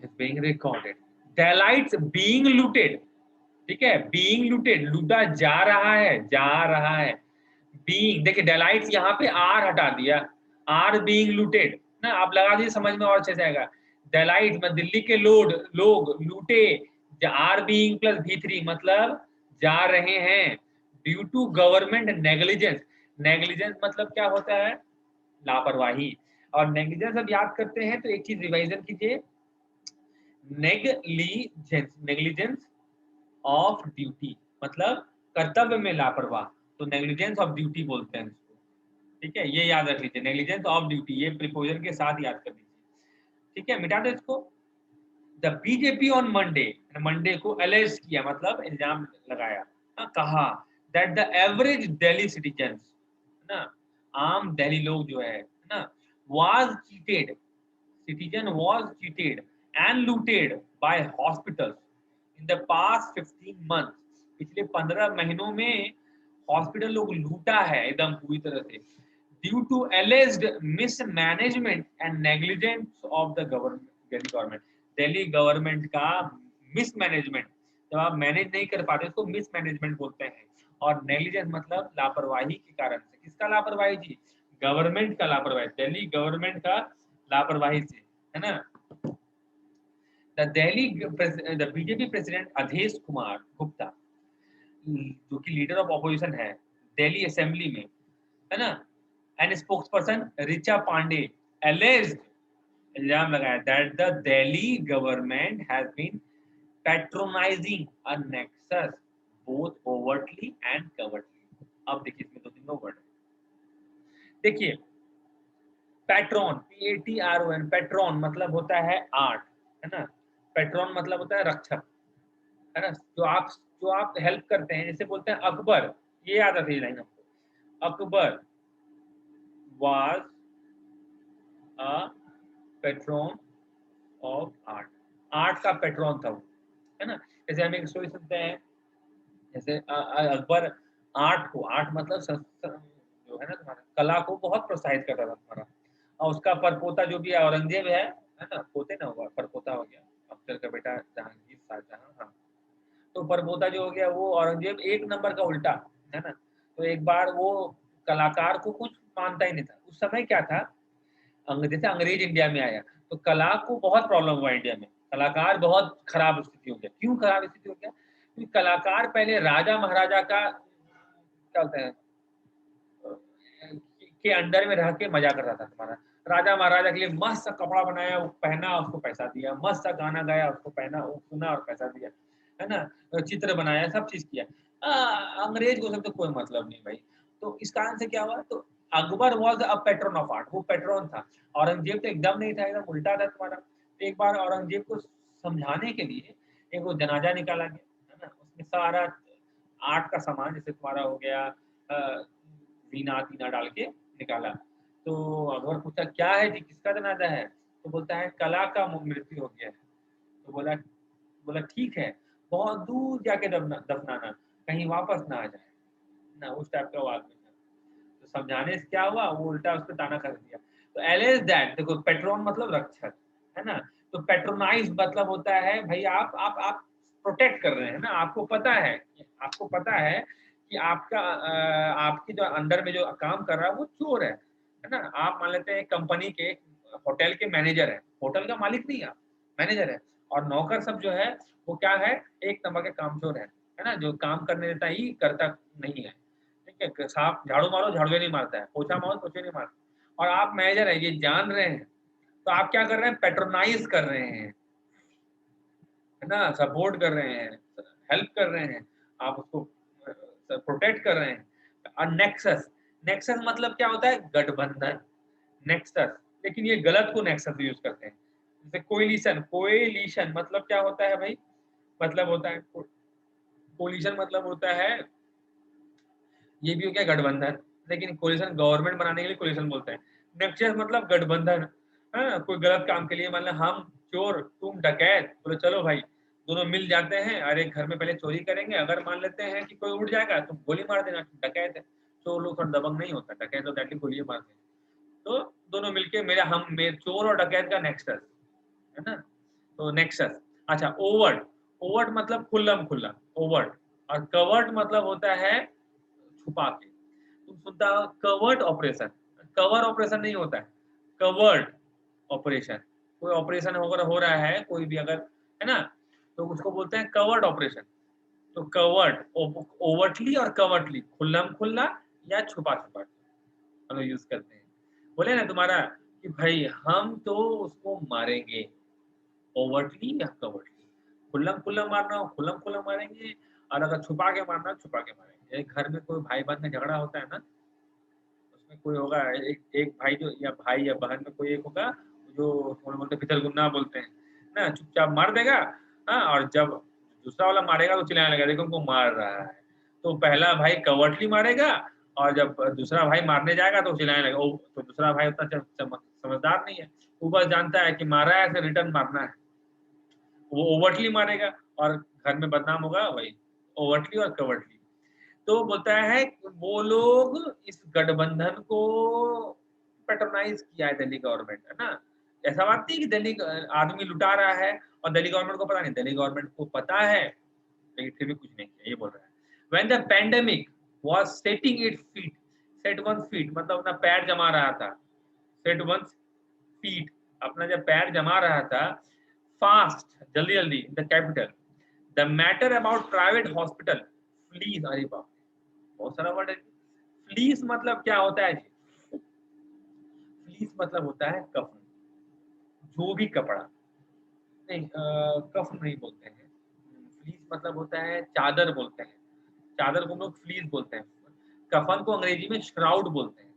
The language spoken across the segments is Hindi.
Is being recorded. Delights being looted, ठीक है, बीइंग लूटेड, लूटा जा रहा है, जा रहा है। बीइंग, देखिए डेलाइट्स यहाँ पे आर हटा दिया, आर बीइंग लूटेड ना, आप लगा दीजिए समझ में और अच्छे से आएगा। डेलाइट में दिल्ली के लोग लूटे, आर बीइंग प्लस V3 मतलब जा रहे हैं, due to government negligence. Negligence मतलब क्या होता है? लापरवाही। और नेग्लिजेंस अब याद करते हैं तो एक चीज रिवाइजन कीजिए, नेग्लिजेंस, नेग्लिजेंस ऑफ ड्यूटी मतलब कर्तव्य में लापरवाह, तो नेग्लिजेंस ऑफ ड्यूटी बोलते हैं इसको, ठीक है, ये याद रख लीजिए, नेग्लिजेंस ऑफ ड्यूटी, ये प्रीपोजिशन के साथ याद कर लीजिए, ठीक है, मिटा दो इसको। The BJP on Monday, Monday को अलेज किया मतलब इल्जाम लगाया, कहा that the average Delhi citizen, ना आम दिल्ली लोग जो है ना, was cheated, citizen was cheated and looted by hospitals in the past 15 months, पिछले 15 महीनों में हॉस्पिटल लोग लूटा है एकदम पूरी तरह से, due to alleged mismanagement and negligence of the government, Delhi government का मिसमैनेजमेंट, जब आप मैनेज नहीं कर पाते उसको मिसमैनेजमेंट बोलते हैं, और नेग्लिजेंस मतलब लापरवाही के कारण से, किसका लापरवाही जी? गवर्नमेंट का लापरवाही, दिल्ली गवर्नमेंट का लापरवाही से, है ना। The BJP president Adesh Kumar Gupta, जो कि लीडर ऑफ ऑपोजिशन है दिल्ली असेंबली में, है ना, and spokesperson Richa Pandey alleged, इल्जाम लगाया that the Delhi government has been patronising a nexus both overtly and covertly. अब देखिए इसमें दो तीन वर्ड, देखिए पैट्रॉन, PATRON, पैट्रॉन मतलब होता है आर्ट, है ना, पैट्रॉन मतलब होता है रक्षक, है ना, जो आप हेल्प करते हैं, जैसे बोलते हैं अकबर, ये याद रखिए लाइन आपको, Akbar was a patron of art, art का पैट्रॉन था वो, है ना। जैसे हम एक स्टोरी सुनते हैं, जैसे अकबर आर्ट को, आर्ट मतलब जो है ना तुम्हारा कला को बहुत प्रोत्साहित करता था तुम्हारा, और उसका परपोता जो भी है औरंगजेब है ना, पोते ना हुआ परपोता हो गया, अख्तर का बेटा जहांगीर शाहजहां, हाँ, तो परपोता जो हो गया वो औरंगजेब एक नंबर का उल्टा, है ना। तो एक बार वो कलाकार को कुछ मानता ही नहीं था, उस समय क्या था, जैसे अंग्रेज इंडिया में आया तो कला को बहुत प्रॉब्लम हुआ इंडिया में, कलाकार बहुत खराब स्थिति हो गया, क्यों खराब स्थिति हो गया? क्योंकि कलाकार पहले राजा महाराजा का क्या होता है के अंडर में रह के मजा कर रहा था तुम्हारा, राजा महाराजा के लिए मस्त कपड़ा बनाया, वो पहना, उसको पैसा दिया, मस्त गाना गाया, उसको पहना, वो सुना और पैसा दिया, है ना, चित्र बनाया, सब चीज किया। अंग्रेज को सब तो कोई मतलब नहीं भाई। तो इस कारण से क्या हुआ, तो Akbar was a pattern of art, वो पैट्रन था, औरंगजेब तो एकदम नहीं था, एकदम उल्टा था तुम्हारा। तो एक बार औरंगजेब को समझाने के लिए एक वो जनाजा निकाला गया, है ना, उसमें सारा आर्ट का सामान, जैसे तुम्हारा हो गया वीणा तीना डाल के निकाला। तो अकबर पूछा क्या है जी, किसका जनाजा है? तो बोलता है कला का मृत्यु हो गया है। तो बोला बोला ठीक है, बहुत दूर जाके दफनाना, कहीं वापस ना आ जाए ना, उस टाइप का वो आदमी था। तो समझाने से क्या हुआ, वो उल्टा उस पर ताना कर दिया। तो एलेज दैट, देखो पेट्रोन मतलब रक्षक, है ना, तो पेट्रोनाइज मतलब होता है भाई आप प्रोटेक्ट कर रहे हैं ना, आपको पता है कि आपका आपके जो अंडर में जो काम कर रहा है वो चोर है ना। आप मान लेते हैं कंपनी के होटल के मैनेजर है, होटल का मालिक नहीं, आप मैनेजर है, और नौकर सब जो है वो क्या है, एक नंबर के कामचोर है ना, जो काम करने देता ही करता नहीं है, ठीक है, साफ झाड़ू मारो झाड़ू नहीं मारता है, पोछा मारो पोछे नहीं मारता, और आप मैनेजर है, ये जान रहे हैं, तो आप क्या कर रहे हैं, पेट्रोनाइज कर रहे हैं, है ना, सपोर्ट कर रहे हैं, हेल्प कर रहे हैं, आप उसको प्रोटेक्ट कर रहे हैं। और नेक्सस, नेक्सस मतलब क्या होता है, गठबंधन, नेक्सस, लेकिन ये गलत को नेक्सस यूज करते हैं। जैसे कोएलिशन, कोएलिशन मतलब क्या होता है भाई, मतलब होता है कोलिशन, मतलब होता है ये भी हो गया गठबंधन, लेकिन कोलिशन गवर्नमेंट बनाने के लिए कोलिशन बोलते हैं। नेक्सस मतलब गठबंधन, है ना, कोई गलत काम के लिए, मतलब हम चोर तुम डकैत, बोले चलो भाई दोनों मिल जाते हैं, अरे घर में पहले चोरी करेंगे, अगर मान लेते हैं कि कोई उठ जाएगा तो गोली मार देना, डकैत है, चोर लोग थोड़ा दबंग नहीं होता, डकैत तो डायरेक्टली गोली मार देते, तो दोनों मिलके मेरे चोर और डकैत का नेक्सस, है ना। तो नेक्सस। अच्छा, ओवर्ट, ओवर्ट मतलब खुल्लम खुल्ला, ओवर्ट। और कवर्ट मतलब होता है छुपा के। तुम सुनता हो कवर्ट ऑपरेशन, कवर ऑपरेशन नहीं होता है, कवर्ट ऑपरेशन। कोई ऑपरेशन अगर हो रहा है कोई भी अगर, है ना, तो उसको बोलते हैं कवर्ट ऑपरेशन। तो कवर्ट, ओवर्टली और कवर्टली, खुल्लम खुल्ला या छुपा छुपा के हम लोग यूज करते हैं। बोले ना तुम्हारा कि भाई हम तो उसको मारेंगे, ओवर्टली या कवर्टली। खुल्लम खुल्ला मारना हो खुल्लम खुल्ला मारेंगे, और अगर छुपा के मारना हो छुपा के मारेंगे। एक घर में कोई भाई बहन में झगड़ा होता है ना, उसमें कोई होगा एक एक भाई जो, या भाई या बहन में कोई एक होगा जो थोड़ा बोलते फितरगुन्ना बोलते हैं ना, चुपचाप मार देगा। हाँ, और जब दूसरा वाला मारेगा तो चिल्लाने लगेगा देखो उनको मार रहा है। तो पहला भाई कवर्टली मारेगा, और जब दूसरा भाई मारने जाएगा तो चिल्लाने लगेगा। तो दूसरा भाई उतना समझदार नहीं है, वो बस जानता है कि मारा है तो रिटर्न मारना है, वो ओवर्टली मारेगा और घर में बदनाम होगा वही, ओवर्टली और कवर्टली। तो बोलता है कि वो लोग इस गठबंधन को पैट्रोनाइज किया है दिल्ली गवर्नमेंट, है ना। ऐसा बात नहीं कि दिल्ली आदमी लुटा रहा है और दिल्ली गवर्नमेंट को पता नहीं, दिल्ली गवर्नमेंट को पता है लेकिन फिर भी कुछ नहीं किया, ये बोल रहा है। When the pandemic was setting its feet, set one feet मतलब अपना पैर जमा रहा था, set one feet अपना जब पैर जमा रहा था, fast जल्दी जल्दी in the capital, the matter about private hospital, please, अरे बाप, बहुत सारा वर्ड है। फ्लीस मतलब क्या होता है जी? फ्लीस मतलब होता है कफन, जो भी कपड़ा, नहीं कफन नहीं बोलते हैं। फ्लीस मतलब होता है चादर बोलते हैं, चादर को हम लोग फ्लीस बोलते हैं। कफन को अंग्रेजी में श्राउड बोलते हैं,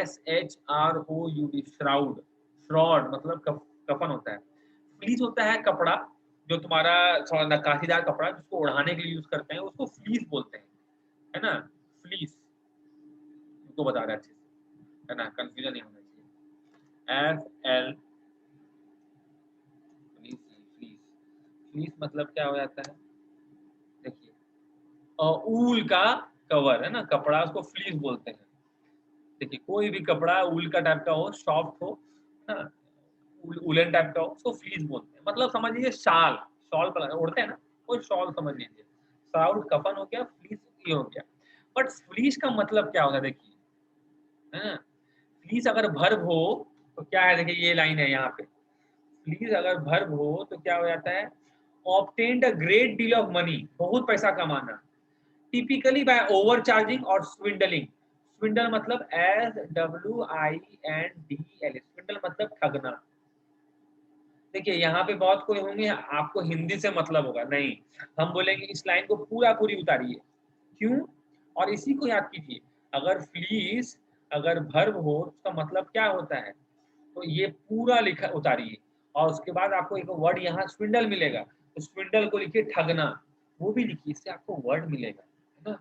SHROUD, श्राउड, श्रॉड मतलब कफन होता है। फ्लीस होता है कपड़ा जो तुम्हारा थोड़ा नक्काशीदार कपड़ा जिसको ओढ़ाने के लिए यूज करते हैं, उसको फ्लीस बोलते हैं, है ना। फ्लीस उनको बता रहा है अच्छे से, है ना, कंफ्यूजन नहीं होना चाहिए। FL फ्लीस, फ्लीस, फ्लीस मतलब क्या हो जाता है, देखिए, ऊल का कवर, है ना, कपड़ा उसको फ्लीस बोलते हैं। देखिए कोई भी कपड़ा ऊल का टाइप का हो, सॉफ्ट हो, ना, उलन टाइप का हो, उसको फ्लीस बोलते हैं। मतलब समझ लीजिए शाल, शॉल पर ओढ़ते हैं ना, कोई शॉल समझ लीजिए। श्राउड कफन हो गया, फ्लीस ये हो गया। बट फ्लीस का मतलब क्या होता है देखिए, है ना। फ्लीस अगर भर्ब हो तो क्या है, देखिए ये लाइन है यहाँ पे, फ्लीस अगर भर्ब हो तो क्या हो जाता है, obtained a great deal of money, बहुत पैसा कमाना, टिपिकली बाय ओवरचार्जिंग और स्विंडलिंग। स्विंडल मतलब SWINDL, स्विंडल मतलब ठगना। देखिए यहाँ पे बहुत कोई होंगे आपको हिंदी से मतलब होगा, नहीं, हम बोलेंगे इस लाइन को पूरा पूरी उतारिए, क्यों, और इसी को याद कीजिए। अगर फ्लीस अगर भर्ब हो उसका मतलब क्या होता है, तो ये पूरा लिखा उतारिए, और उसके बाद आपको एक वर्ड यहाँ स्विंडल मिलेगा, तो स्विंडल को लिखिए ठगना, वो भी लिखिए, इससे आपको वर्ड मिलेगा, है ना।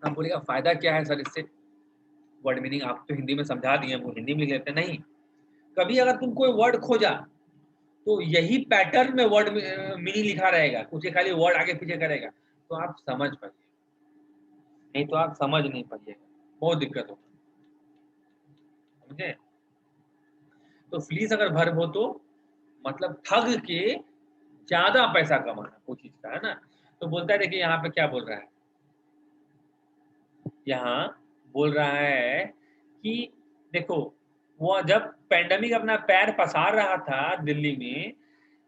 आप बोलेगा फायदा क्या है सर इससे, वर्ड मीनिंग आप तो हिंदी में समझा दिए, वो हिंदी में लिख लेते नहीं। कभी अगर तुम कोई वर्ड खोजा तो यही पैटर्न में वर्ड मीनिंग लिखा रहेगा, कुछ खाली वर्ड आगे पीछे करेगा, तो आप समझ पाइए, नहीं तो आप समझ नहीं पाइएगा, बहुत दिक्कत होगा, समझे। तो फ्लीस अगर वर्ब हो तो मतलब ठग के ज्यादा पैसा कमाना कोई चीज का, है ना। तो बोलता है देखिए यहाँ पे क्या बोल रहा है, यहाँ बोल रहा है कि देखो वो जब पेंडेमिक अपना पैर पसार रहा था दिल्ली में,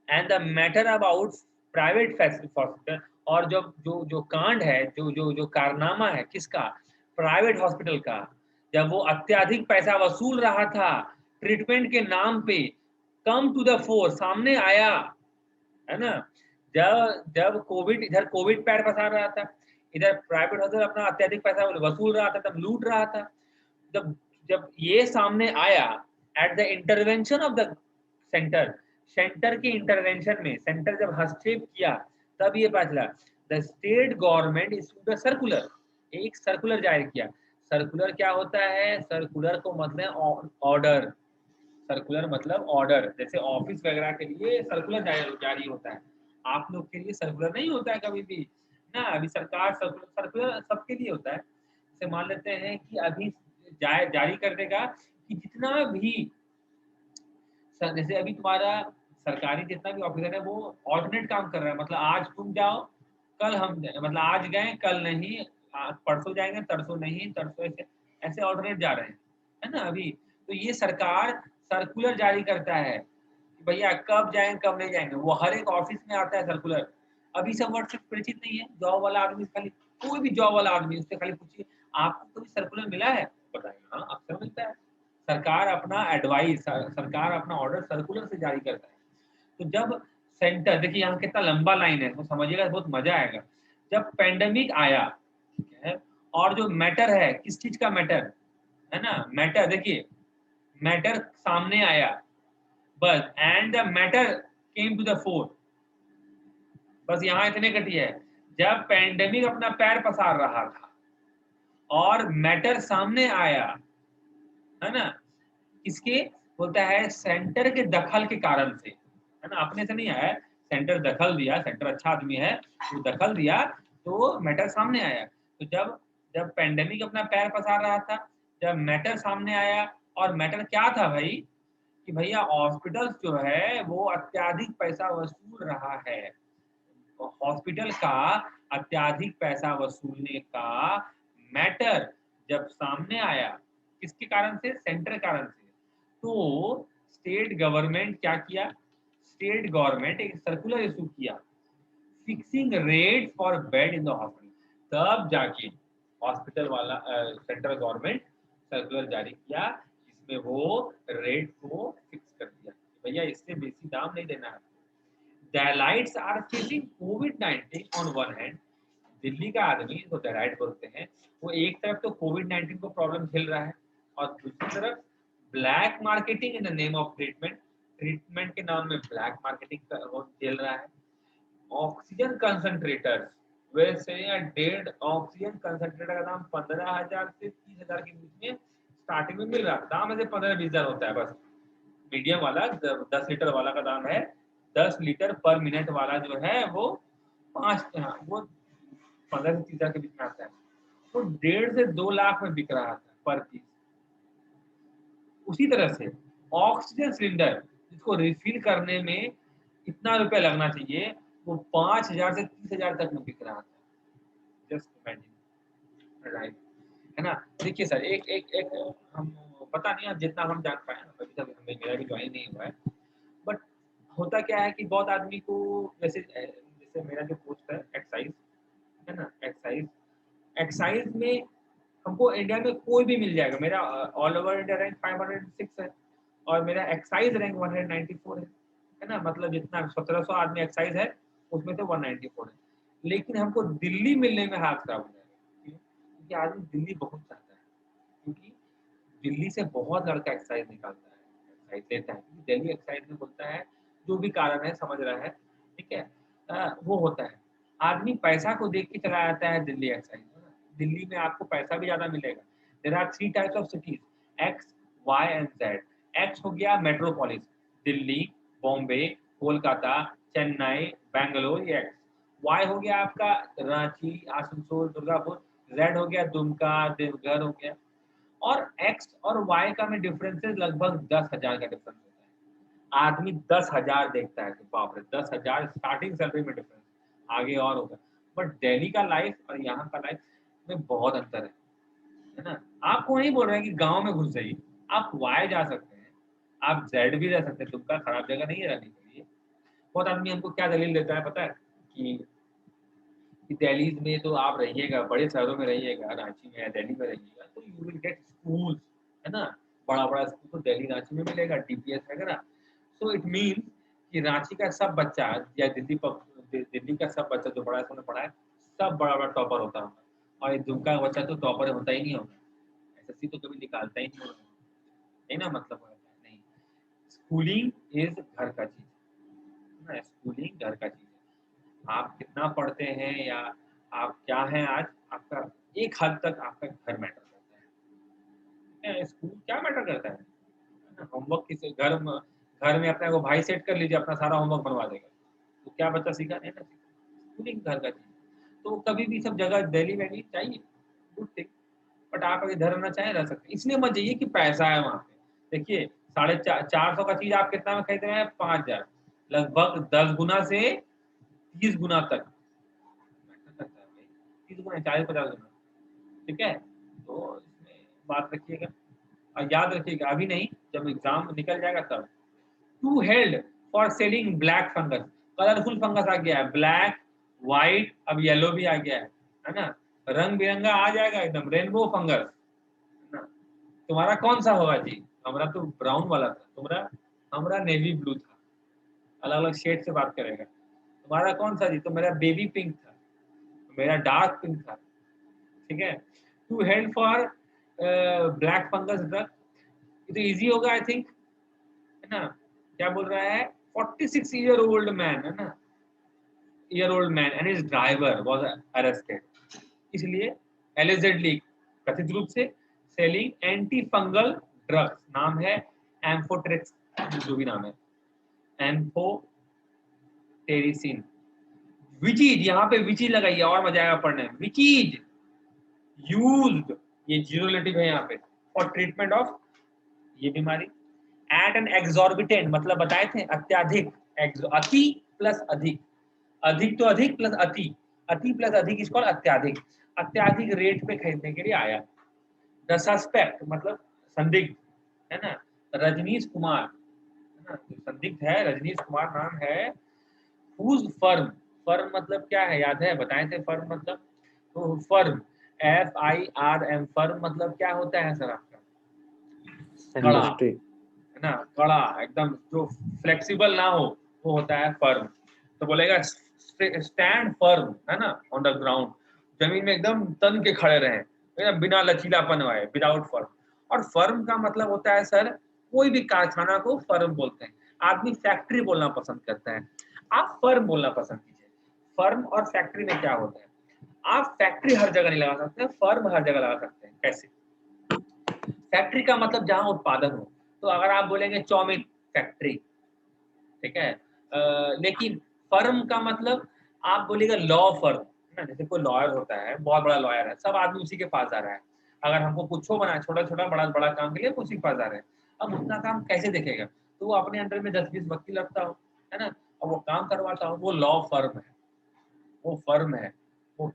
and the matter about private hospital, और जब जो जो कांड है, जो जो जो कारनामा है किसका, प्राइवेट हॉस्पिटल का, जब वो अत्यधिक पैसा वसूल रहा था ट्रीटमेंट के नाम पे, कम टू द फोर, सामने आया, है ना। जब जब कोविड, इधर कोविड पैर पसार रहा था, इधर प्राइवेट हॉस्पिटल अपना अत्यधिक पैसा वसूल रहा था, तब लूट रहा था। जब जब ये सामने आया, at the intervention of the centre, centre के इंटरवेंशन में, सेंटर जब हस्तक्षेप किया, तब ये पता चला, the state government issued the circular, एक सर्कुलर जारी किया। सर्कुलर क्या होता है, सर्कुलर को मतलब ऑर्डर, सर्कुलर मतलब ऑर्डर, जैसे ऑफिस वगैरह के लिए सर्कुलर जारी होता है, आप लोग के लिए सर्कुलर नहीं होता है कभी भी ना। अभी सरकार सर्कुलर सर्कुलर सबके लिए होता है। जैसे मान लेते हैं कि अभी जारी कर देगा कि जितना भी जैसे अभी तुम्हारा सरकारी जितना भी ऑफिसर है वो ऑल्टरनेट काम कर रहा है, मतलब आज तुम जाओ, कल हम जाए, मतलब आज गए कल नहीं, परसों जाएंगे तरसों नहीं, तरसों ऐसे ऐसे ऑल्टरनेट जा रहे हैं, है ना। अभी तो ये सरकार सर्कुलर जारी करता है कि भैया कब जाएंगे कब नहीं जाएंगे, वो हर एक ऑफिस में आता है सर्कुलर। अभी सब वर्ड से परिचित नहीं है, जॉब वाला आदमी खाली, कोई भी जॉब वाला आदमी उससे खाली पूछिए आपको कभी सर्कुलर मिला है, बताएगा हाँ अक्सर मिलता है। सरकार अपना एडवाइस, सरकार अपना ऑर्डर सर्कुलर से जारी करता है। तो जब सेंटर, देखिए यहाँ कितना लंबा लाइन है तो समझिएगा, बहुत मजा आएगा। जब पेंडेमिक आया, ठीक है, और जो मैटर है, किस चीज का मैटर है ना, मैटर देखिए, मैटर सामने आया बस, and the matter came to the fore, बस यहाँ इतने कटी है। जब पेंडेमिक अपना पैर पसार रहा था और मैटर सामने आया, है ना, किसके बोलता है, सेंटर के दखल के कारण से, है ना, अपने से नहीं आया, सेंटर दखल दिया, सेंटर अच्छा आदमी है, वो दखल दिया तो मैटर सामने आया। तो जब जब पेंडेमिक अपना पैर पसार रहा था, जब मैटर सामने आया, और मैटर क्या था भाई, कि भैया हॉस्पिटल्स जो है वो अत्याधिक पैसा वसूल रहा है, हॉस्पिटल का अत्याधिक पैसा वसूलने का मैटर जब सामने आया, किसके कारण से, सेंटर कारण से, तो स्टेट गवर्नमेंट क्या किया, स्टेट गवर्नमेंट एक सर्कुलर इशू किया, fixing rate for bed in the hospital. तब जाके हॉस्पिटल वाला सेंट्रल गवर्नमेंट सर्कुलर जारी किया, जिसमें वो रेट को फिक्स कर दिया, भैया इससे बेसी दाम नहीं देना है। Dalites are facing COVID-19 on one hand, Delhi का आदमी जो डेलाइट बोलते हैं, वो एक तरफ तो कोविड-19 को प्रॉब्लम झेल रहा है, और दूसरी तरफ black marketing in the name of treatment, treatment के नाम में ब्लैक मार्केटिंग वो झेल रहा है। ऑक्सीजन कंसंट्रेटर, वैसे डेढ़ ऑक्सीजन कंसंट्रेटर का दाम 15,000 से 30,000 के बीच में स्टार्टिंग में मिल रहा था, दाम ऐसे 15-20,000 होता है बस। मीडियम वाला 10 लीटर वाला का दाम है 10 लीटर पर मिनट वाला जो है वो 5, वो 15 से 30,000 के बीच में आता है, तो 1.5 से 2 लाख में बिक रहा था पर पीस। उसी तरह से ऑक्सीजन सिलेंडर जिसको रिफिल करने में इतना रुपया लगना चाहिए, वो 5,000 से 30,000 तक में बिक रहा था, जस्ट इमेजिन, राइट, है ना। देखिए सर, एक एक एक हम पता नहीं, अब जितना हम जान पाए ना, अभी तक हमें, मेरा भी ज्वाइन नहीं हुआ है, बट होता क्या है कि बहुत आदमी को, जैसे जैसे मेरा जो पोस्ट है एक्साइज, है ना, एक्साइज, एक्साइज में हमको इंडिया में कोई भी मिल जाएगा, मेरा ऑल ओवर इंडिया रैंक 506 है, और मेरा एक्साइज रैंक 194 है ना, मतलब जितना 1700 आदमी एक्साइज है उसमें से 194 है, लेकिन हमको दिल्ली मिलने में हाथ खराब हो जाएगा। क्यों? क्योंकि आदमी दिल्ली बहुत चाहता है, क्योंकि दिल्ली से बहुत लड़का एक्साइज निकालता है, एक्साइज लेता है, दिल्ली एक्साइज में बोलता है, जो भी कारण है समझ रहा है, ठीक है, वो होता है, आदमी पैसा को देख के चला जाता है दिल्ली एक्साइज, है ना। दिल्ली में आपको पैसा भी ज्यादा मिलेगा। There are 3 types of cities, X, Y and Z. X हो गया मेट्रोपोलिस, दिल्ली, बॉम्बे, कोलकाता, चेन्नई, बेंगलोर, ये एक्स। वाई हो गया आपका रांची, आसनसोल, दुर्गापुर। जेड हो गया दुमका, देवघर हो गया। और एक्स और वाई का में डिफरेंसेस लगभग 10,000 का डिफरेंस होता है। आदमी 10,000 देखता है कि बाप रे 10,000 स्टार्टिंग सैलरी में डिफरेंस, आगे और होगा। बट दिल्ली का लाइफ और यहाँ का लाइफ में बहुत अंतर है ना। आपको नहीं बोल रहे हैं कि गांव में घुस जाइए, आप वाई जा सकते हैं, आप जेड भी जा सकते हैं, तुमका खराब जगह नहीं है रहने के लिए। बहुत आदमी हमको क्या दलील देता है पता है, कि दिल्ली में तो आप रहिएगा, बड़े शहरों में रहिएगा, रांची में या दिल्ली में रहिएगा तो यू विल गेट स्कूल, है ना, बड़ा बड़ा स्कूल तो दिल्ली रांची में मिलेगा, डीपीएस वगैरह। सो इट मीन कि रांची का सब बच्चा या दिल्ली का सब बच्चा जो बड़ा स्कूल में पढ़ा है, सब बड़ा बड़ा टॉपर होता होगा, और ये दुमका का बच्चा तो टॉपर होता ही नहीं होगा, एसएससी तो कभी निकालता ही नहीं होगा, नहीं ना, मतलब नहीं। स्कूलिंग इज घर का चीज है ना, स्कूलिंग घर का चीज है। आप कितना पढ़ते हैं या आप क्या हैं आज, आपका एक हद तक आपका घर मैटर करता है, स्कूल क्या मैटर करता है। होमवर्क किसी घर में अपने को भाई सेट कर लीजिए, अपना सारा होमवर्क बनवा देगा, तो क्या बच्चा सीखा, नहीं ना सीखा। स्कूलिंग घर का चीज, तो कभी भी सब जगह दिल्ली वैली चाहिए, गुड थिंग, बट आप अगर इधर रहना चाहें रह सकते हैं, इसलिए मत जाइए कि पैसा है वहाँ पे। देखिए 450 का चीज आप कितना में खरीद रहे हैं? 5000, लगभग 10 गुना से 30 गुना तक, 30 गुना, 40-50 गुना, ठीक है। तो इसमें बात रखिएगा और याद रखिएगा, अभी नहीं, जब एग्जाम निकल जाएगा तब। Two held for selling black fungus, colourful fungus आ गया है, ब्लैक, व्हाइट, अब येलो भी आ गया है ना, रंग बिरंगा आ जाएगा एकदम, रेनबो फंगस, है ना। तुम्हारा कौन सा होगा जी? हमारा तो ब्राउन वाला था, तुम्हारा, हमारा नेवी ब्लू था, अलग अलग शेड से बात करेगा। तुम्हारा कौन सा जी? तो मेरा बेबी पिंक था, मेरा डार्क पिंक था, ठीक है। Two held for black fungus drug, ये तो इजी होगा आई थिंक, है ना। क्या बोल रहा है? 46 ईयर ओल्ड मैन, है ना, year old man and his driver was arrested, इसलिए एलिजेडली, कथित रूप से, सेलिंग एंटी फंगल ड्रग्स, नाम है एम्फोट्रेक्स, जो भी नाम है, एम्फोटेरिसिन, विच इज, यहाँ पे विच इज लगाइए और मजा आएगा पढ़ने में, विच इज यूज्ड, ये जीरो रिलेटिव है यहाँ पे, फॉर ट्रीटमेंट ऑफ ये बीमारी, एट एन एक्सॉर्बिटेंट, मतलब बताए थे अत्याधिक, अति प्लस अधिक, अधिक तो अधिक प्लस अति, अति प्लस अधिक इज कॉल्ड अत्याधिक, अत्याधिक रेट पे खरीदने के लिए आया। द सस्पेक्ट मतलब संदिग्ध, है ना, रजनीश कुमार, है ना, जो संदिग्ध है रजनीश कुमार नाम है, हुज फर्म, फर्म मतलब क्या है याद है, बताए थे फर्म मतलब, तो फर्म, FIRM, फर्म मतलब क्या होता है सर आपका? कड़ा, इंडस्ट्री। है ना, कड़ा एकदम, जो फ्लेक्सिबल ना हो वो होता है फर्म। तो बोलेगा स्टैंड फर्म, है ना, ऑन द ग्राउंड, जमीन में एकदम तन के खड़े रहे, एकदम बिना लचीलापन वाले, विदाउट फर्म। और फर्म का मतलब होता है सर, कोई भी कारखाना को फर्म बोलते हैं। आदमी फैक्ट्री बोलना पसंद करता है, आप फर्म बोलना पसंद कीजिए। फर्म और फैक्ट्री में क्या होता है? आप फैक्ट्री हर जगह नहीं लगा सकते, फर्म हर जगह लगा सकते हैं। कैसे? फैक्ट्री का मतलब जहां उत्पादन हो, तो अगर आप बोलेंगे चाउमीन फैक्ट्री, ठीक है, लेकिन फर्म का मतलब आप बोलेगा लॉ फर्म, है ना, जैसे कोई लॉयर होता है, बहुत बड़ा लॉयर है, सब आदमी उसी के पास जा रहा है, अगर हमको कुछ बनाना है, छोटा छोटा बड़ा बड़ा काम के लिए उसी के पास जा रहे हैं, अब उतना काम कैसे देखेगा? तो वो अपने अंडर में 10-20 वकील रखता हो, है ना, और वो काम करवाता हो, वो लॉ फर्म है, वो फर्म है। वो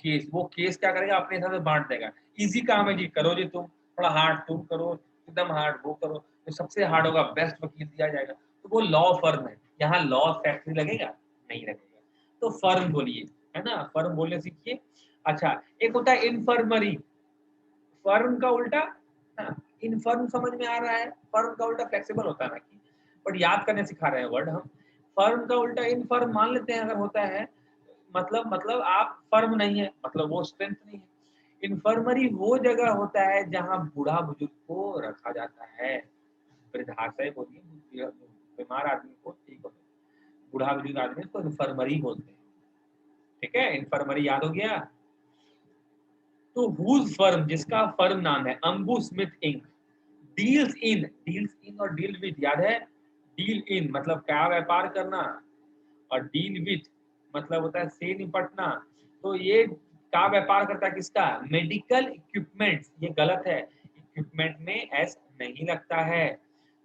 केस क्या करेगा? अपने हिसाब से बांट देगा, इजी काम है जी, करो जी तुम, थोड़ा हार्ड तुम करो, एकदम हार्ड वो करो, तो सबसे हार्ड होगा बेस्ट वकील दिया जाएगा, तो वो लॉ फर्म है। यहाँ लॉ फैक्ट्री लगेगा? नहीं लगेगा। तो फर्म बोलिए, है ना, फर्म बोलने सीखिए। अच्छा, एक होता है इन्फर्मरी, फर्म का उल्टा, हाँ, इनफर्म समझ में आ रहा है, फर्म का उल्टा फ्लेक्सिबल होता है ना कि, बट याद करने सिखा रहे हैं वर्ड हम। फर्म का उल्टा इनफर्म मान लेते हैं अगर होता है, मतलब आप फर्म नहीं है, मतलब वो स्ट्रेंथ नहीं है। इन्फर्मरी वो जगह होता है जहां बूढ़ा बुजुर्ग को रखा जाता है, वृद्धाश्रय बोलिए, बीमार आदमी को ठीक हो, बूढ़ा बुजुर्ग आदमी को इन्फर्मरी बोलते हैं, ठीक है, इन्फर्मरी याद हो गया। तो हुज फर्म, जिसका फर्म नाम है Ambu Smith Inc, deals in और डील विद याद है, डील इन मतलब क्या व्यापार करना, और डील विथ मतलब होता है से निपटना। तो ये का व्यापार करता है किसका? मेडिकल इक्विपमेंट्स, ये गलत है, इक्विपमेंट में एस नहीं लगता है,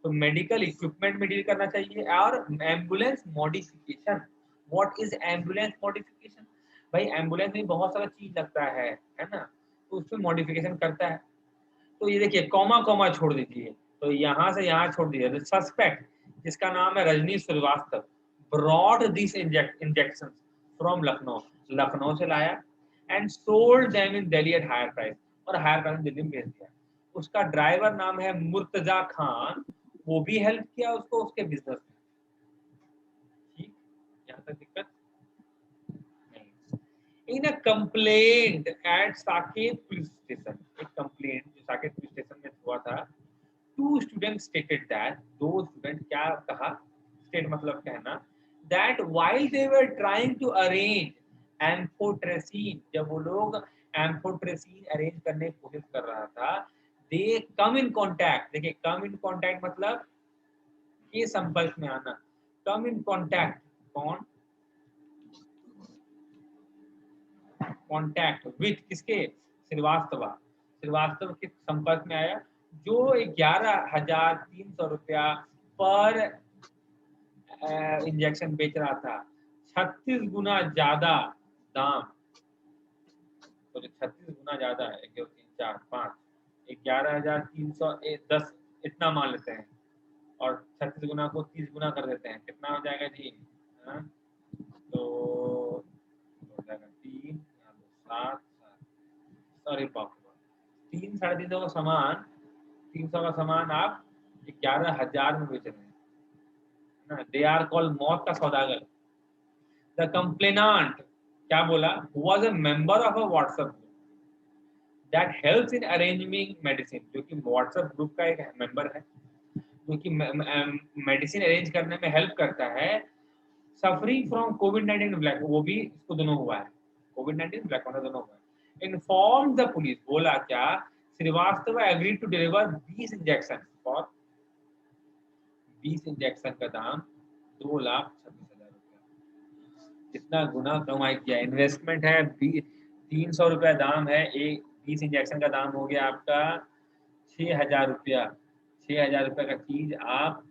तो मेडिकल इक्विपमेंट में डील करना चाहिए। और ambulance modification, what is ambulance modification? भाई एम्बुलेंस में बहुत सारा चीज लगता है ना, तो उसमें मॉडिफिकेशन करता है। तो ये देखिए कॉमा कॉमा छोड़ दीजिए, तो यहाँ से यहाँ छोड़ दीजिए, सस्पेक्ट जिसका नाम है Rajneesh Srivastava, brought this injection from Lucknow, Lucknow से लाया, and sold them in Delhi at higher price, और हायर प्राइस दिल्ली में बेच दिया। उसका ड्राइवर नाम है मुर्तजा खान, वो भी हेल्प किया उसको उसके बिजनेस में। ठीक, यहाँ तक दिक्कत नहीं। In a complaint at Saket police station, एक कंप्लेंट जो साकेत पुलिस स्टेशन में हुआ था, टू स्टूडेंट स्टेटेड दैट, दो स्टूडेंट क्या कहा, स्टेट मतलब कहना, that while they were trying to arrange amphotericin, जब वो लोग एम्फोट्रेसिन अरेंज करने की कोशिश कर रहा था, दे कम इन कांटेक्ट, देखिए कम इन कांटेक्ट मतलब के संपर्क में आना, कम इन कांटेक्ट, कौन कांटेक्ट विथ किसके? श्रीवास्तव, श्रीवास्तव के संपर्क में आया, जो 11,300 रुपया पर इंजेक्शन बेच रहा था, 36 गुना ज्यादा दाम, तो 36 गुना ज्यादा, 1 2 3 4 5, 11,310 इतना मान लेते हैं, और 36 गुना को 30 गुना कर देते हैं, कितना हो जाएगा जी? हाँ? तो हो जाएगा 3 7 सॉरी बाप, 3 साढ़े 300 का सामान, 300 का सामान आप 11,000 में बेच रहे हैं। दे आर कॉल्ड मौत का सौदागर। द कंप्लेनांट क्या बोला? was a member of a WhatsApp group that helps in arranging medicine, जो कि WhatsApp ग्रुप का एक मेंबर है जो कि मेडिसिन अरेंज करने में हेल्प करता है। सफरिंग फ्रॉम कोविड-19 ब्लैक, वो भी इसको दोनों हुआ है, कोविड-19 ब्लैक वाला दोनों हुआ है। इन्फॉर्म द पुलिस, बोला क्या? Srivastava agree to deliver 20 injection for 20 injection का दाम 2,26,000 रुपया। कितना गुना कमाई किया? इन्वेस्टमेंट है 300 रुपया दाम है, एक 20 इंजेक्शन का दाम हो गया आपका 6,000 रुपया। 6,000 रुपये का चीज आप,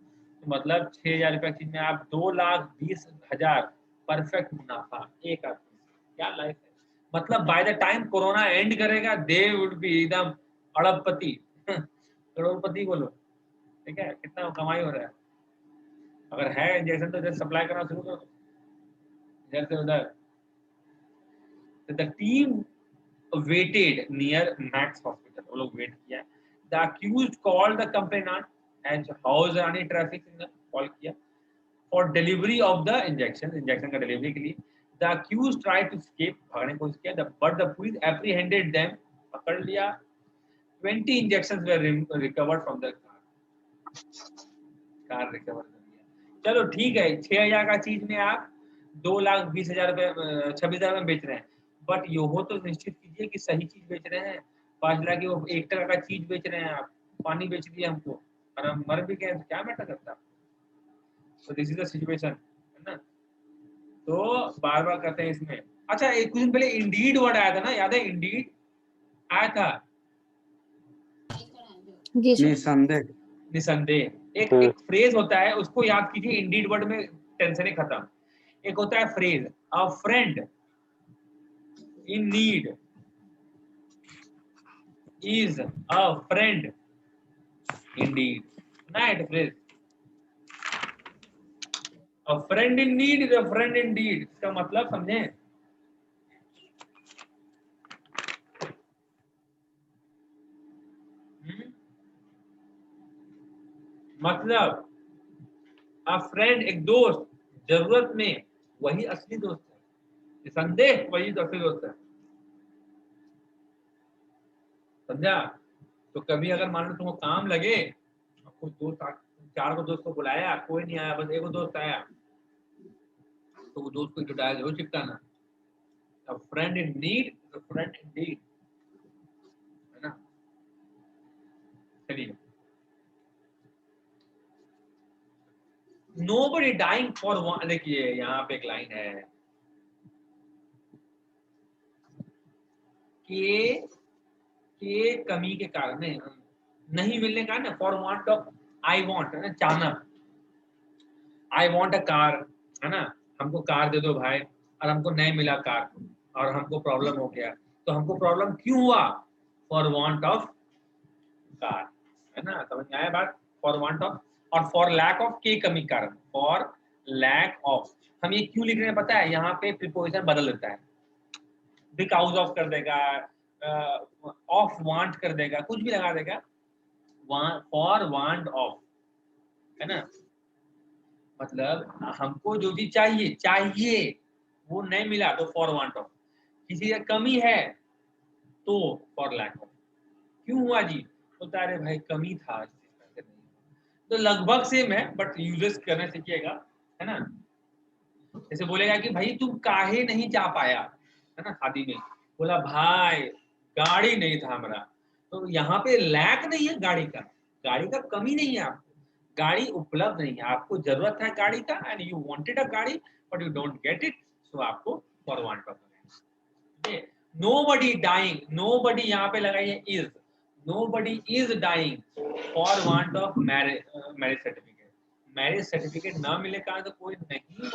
मतलब 6,000 रुपये की चीज में आप 2,20,000 परफेक्ट मुनाफा एक आदमी। क्या लाइफ है! मतलब by the time corona and करेगा, दे वुड बी एकदम अरबपति करोड़पति बोलो, ठीक है? कितना कमाई हो रहा है। अगर है इंजेक्शन तो इधर सप्लाई करना शुरू करो, इधर से उधर। The team waited near Max hospital, वो लोग वेट किया। The accused called the complainant as Hauz Rani traffic signal, call किया for delivery of the injection, injection का डिलीवरी के लिए। The accused try to escape, भागने की कोशिश किया, but the police apprehended them, पकड़ लिया। 20 injections were recovered from the car recover कर लिया। चलो ठीक है, 6,000 का चीज में आप 2,20,000 रुपए 26,000 में बेच रहे हैं, बट यो हो तो निश्चित कीजिए कि सही चीज बेच रहे हैं। 5 लाख की वो 1 टका का चीज बेच रहे हैं, आप पानी बेच दिया हमको और हम मर भी गए, क्या मैटर करता? तो दिस इज द सिचुएशन, है ना? तो बार बार करते हैं इसमें। अच्छा, एक कुछ दिन पहले इंडीड वर्ड आया था ना, याद है? इंडीड आया था, जी सर। निसंदेह। निसंदेह एक एक फ्रेज होता है, उसको याद कीजिए। इंडीड वर्ड में टेंशन ही खत्म। एक होता है phrase, a friend in need is a friend Indeed, night phrase. A friend in need is a friend Indeed, इसका मतलब समझे? मतलब अ फ्रेंड एक दोस्त जरूरत में, वही असली दोस्त है। संदेह वही असली दोस्त है, समझा? तो कभी अगर मान लो तुमको काम लगे, आपको दोस्त 4 को दोस्त को बुलाया, कोई नहीं आया, बस एक दोस्त आया, तो वो दोस्त को जुटाया जरूर चिपकाना। A friend in need, a friend indeed, है ना? चलिए, नोबडी डाइंग फॉर वन, देखिए यहाँ पे एक लाइन है के कमी के कारण, नहीं मिलने का ना, for want of, I want है ना, चाहना, आई वांट अ कार, है ना? हमको कार दे दो भाई, और हमको नहीं मिला कार, और हमको प्रॉब्लम हो गया। तो हमको प्रॉब्लम क्यों हुआ? फॉर वांट ऑफ कार, है ना? समझ में आया बात? फॉर वांट ऑफ, और फॉर लैक ऑफ के कमी कारण, फॉर लैक ऑफ। हम ये क्यों लिख रहे हैं पता है? यहाँ पे प्रीपोजिशन बदल देता है, बिकॉज ऑफ कर देगा, ऑफ वांट कर देगा, कुछ भी लगा देगा, फॉर वांट ऑफ, है ना? मतलब हमको जो चीज चाहिए चाहिए वो नहीं मिला तो फॉर वांट ऑफ, किसी का कमी है तो फॉर लैक ऑफ। क्यों हुआ जी? बोलता अरे भाई कमी था, तो लगभग सेम है बट यूजेस करने सीखिएगा, है ना? जैसे बोलेगा कि भाई तुम काहे नहीं जा पाया, है ना? शादी में बोला भाई गाड़ी नहीं था हमारा, तो यहाँ पे लैक नहीं है गाड़ी का, गाड़ी का कमी नहीं है, आपको गाड़ी उपलब्ध नहीं है, आपको जरूरत है गाड़ी का, एंड यू वांटेड अ गाड़ी but you don't get it, so आपको for want of. Nobody dying, nobody यहाँ पे लगाइए is, nobody is dying for want of marriage certificate. Marriage certificate ना मिले कारण तो कोई नहीं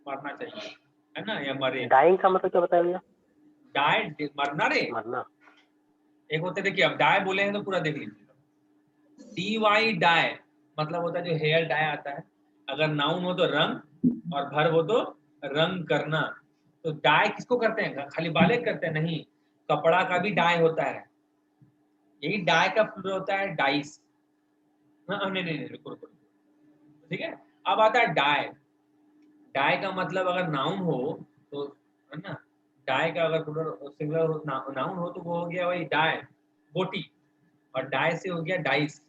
मरना चाहिए, है ना, या मरे। डाइंग का मतलब क्या बताया भैया? डाई मरना रे, मरना। एक होते देखिए, अब डाई बोले हैं तो पूरा देख लीजिए। डी वाई डाई मतलब होता है जो हेयर डाई आता है, अगर नाउन हो तो रंग और भर हो तो रंग करना। तो डाई किसको करते हैं? खाली बाले करते हैं? नहीं, कपड़ा का भी डाई होता है, यही डाई का प्लूरल होता है डाइस। नहीं नहीं नहीं, रुको रुको, ठीक है। अब आता है डाई। डाई का मतलब अगर नाउन हो तो, है ना, डाई का अगर प्लूरल सिंगुलर नाउन हो तो वो हो गया वही डाई, बोटी, और डाई से हो गया डाइस,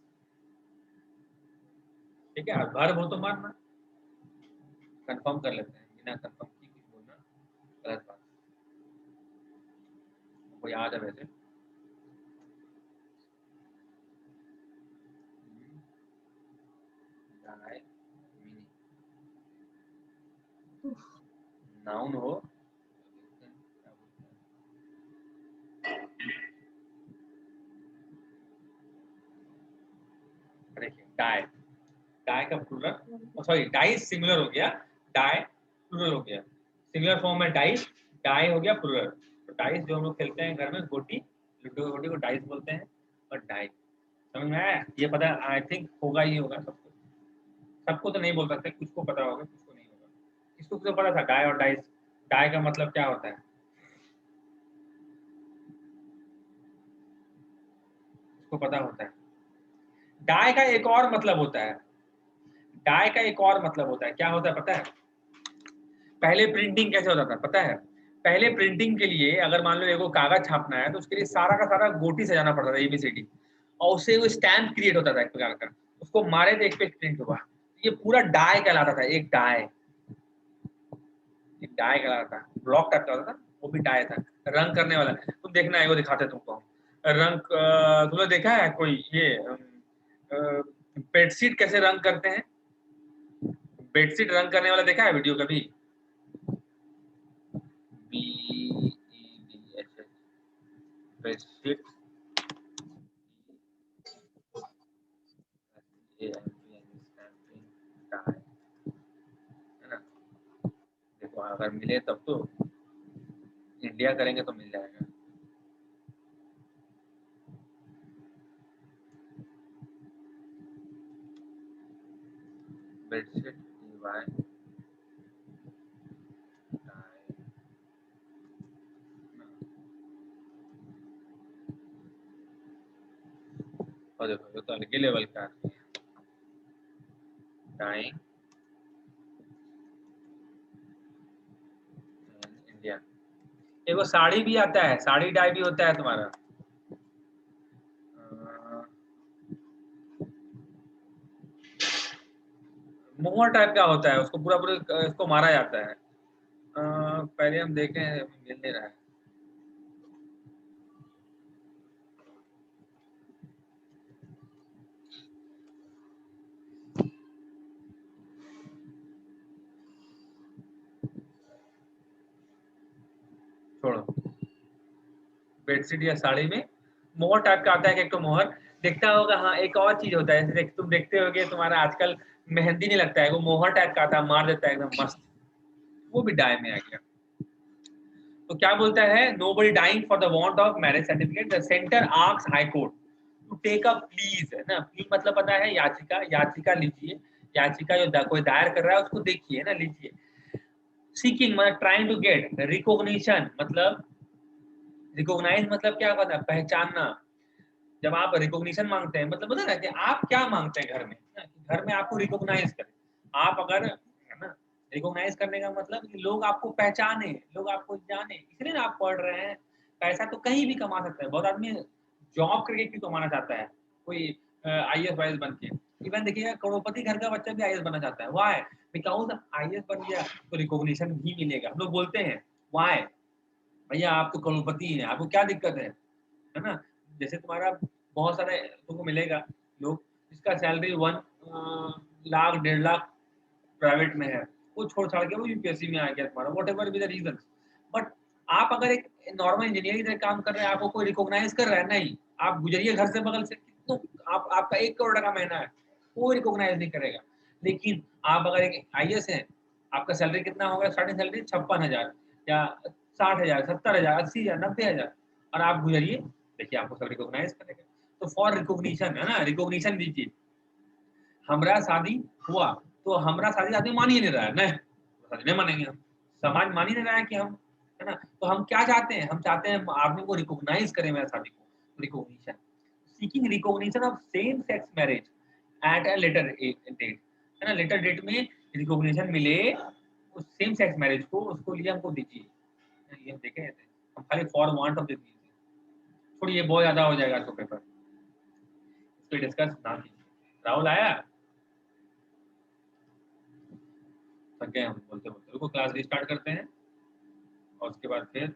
ठीक है। वर्ब हो तो मारना। कंफर्म कर लेते हैं, बिना कंफर्म की कुछ बोलना गलत बात। वो याद है वैसे, नाउन हो, देखिए डाई, डाई का प्लूरल, सॉरी डाइस सिंगुलर हो गया, डाई प्लूरल हो गया, सिंगुलर फॉर्म में डाइस, डाई हो गया प्लूरल। तो डाइस जो हम लोग खेलते हैं घर में गोटी, लूडो गोटी को डाइस बोलते हैं, और डाई समझ में आया? ये पता आई थिंक होगा ही होगा सबको, सबको तो नहीं बोल सकते, कुछ को पता होगा कुछ को नहीं होगा। किसको तो पता था डाई और डाइस? डाई का मतलब क्या होता है? किसको पता होता है? डाई का एक और मतलब होता है, डाई का एक और मतलब होता है, क्या होता है पता है? पहले प्रिंटिंग कैसे होता था पता है? पहले प्रिंटिंग के लिए अगर मान लो एगो कागज छापना है तो उसके लिए सारा का सारा गोटी सजाना पड़ता था, एबीसीडी, और उससे वो स्टैम्प क्रिएट होता था एक प्रकार का, उसको मारे तो एक पेज प्रिंट हुआ। ये पूरा डाई कहलाता था, एक डाई, एक डाई कहलाता था, ब्लॉक टाइप का होता था, वो भी डाई था। रंग करने वाला, तुम देखना है वो दिखाते तुमको रंग। तुमने देखा है कोई ये बेडशीट कैसे रंग करते हैं? बेडशीट रंग करने वाला देखा है वीडियो कभी? BEDS बेडशीट, है ना? देखो अगर मिले तब तो, इंडिया करेंगे तो मिल जाएगा। बेडशीट DY और देखो ये तो अलग लेवल का डाइंग इंडिया। एगो साड़ी भी आता है, साड़ी डाई भी होता है तुम्हारा, मोहर टाइप का होता है, उसको पूरा पूरा इसको मारा जाता है। पहले हम देखें, मिल नहीं रहा है। छोड़ो, बेडशीट या साड़ी में मोहर टाइप का आता है, एक तो मोहर दिखता होगा। हाँ एक और चीज होता है, जैसे तुम देखते होगे तुम्हारा आजकल मेहंदी नहीं लगता है, वो मोहर टाइप का आता है, मार देता है एकदम मस्त, वो भी डाई में आ गया। तो क्या बोलता है? Nobody dying for the want of marriage certificate, the centre asks High Court to take a please, है ना, प्लीज मतलब पता है याचिका, याचिका लीजिए, याचिका जो कोई दायर कर रहा है उसको देखिए ना, लीजिए। सीकिंग मतलब ट्राइंग टू गेट, रिकॉग्निशन मतलब, रिकॉग्नाइज मतलब क्या होता है? पहचानना। जब आप रिकॉग्निशन मांगते हैं मतलब होता है ना कि आप क्या मांगते हैं घर में, घर में आपको रिकॉग्नाइज करें। आप अगर, है ना, रिकॉग्नाइज करने का मतलब कि लोग आपको पहचाने, लोग आपको जाने, इसलिए ना आप पढ़ रहे हैं। पैसा तो कहीं भी कमा सकते हैं, बहुत आदमी जॉब करके क्यों कमाना चाहता है, कोई IAS वाईएस बन के। इवन देखिएगा करोड़पति घर का बच्चा भी IAS बनना चाहता है, वाई? बिकॉज IAS बन गया तो रिकॉग्निशन भी मिलेगा। हम लोग बोलते हैं वाई, भैया आप तो करोड़पति हैं, आपको क्या दिक्कत है ना? जैसे तुम्हारा बहुत सारे तुमको मिलेगा लोग जिसका सैलरी 1 लाख 1.5 लाख प्राइवेट में है, वो छोड़ छाड़ के वो यूपीएससी में आ गया तुम्हारा, whatever be the reason. But आप अगर एक नॉर्मल इंजीनियर की तरह काम कर रहे हैं, आपको कोई रिकॉग्नाइज कर रहा है? नहीं। आप गुजरिए घर से बगल से, कितनों आपका 1 करोड़ का महीना है, कोई रिकॉग्नाइज नहीं करेगा। लेकिन आप अगर एक आईएएस हैं, आपका सैलरी कितना होगा? स्टार्टिंग सैलरी 56,000 या 60,000, 70,000, 80,000, 90,000 और आप गुजरिए, देखिए आपको सब रिकॉग्नाइज करेगा। तो फॉर रिकॉग्निशन है ना, रिकॉग्निशन दीजिए। हमरा शादी हुआ, तो हमरा शादी आदमी मान ही नहीं रहा है, नहीं, शादी नहीं मानेंगे हम। समाज मान ही नहीं रहा है कि हम, है ना? तो हम क्या चाहते हैं? हम चाहते हैं आदमी को रिकॉग्नाइज करे मेरा शादी को, recognition. Seeking recognition of same sex marriage at a later date, है ना? लेटर डेट में रिकॉग्निशन मिले उस सेम सेक्स मैरिज को, उसको लिए हमको दीजिए। ये हम देखे थे, हम खाली फॉर वांट ऑफ दिस, छोड़िए बहुत ज्यादा हो जाएगा तो पेपर, इस पे डिस्कस ना कीजिए। राहुल आया? थक गए हम बोलते बोलते। रुको क्लास रिस्टार्ट करते हैं और उसके बाद फिर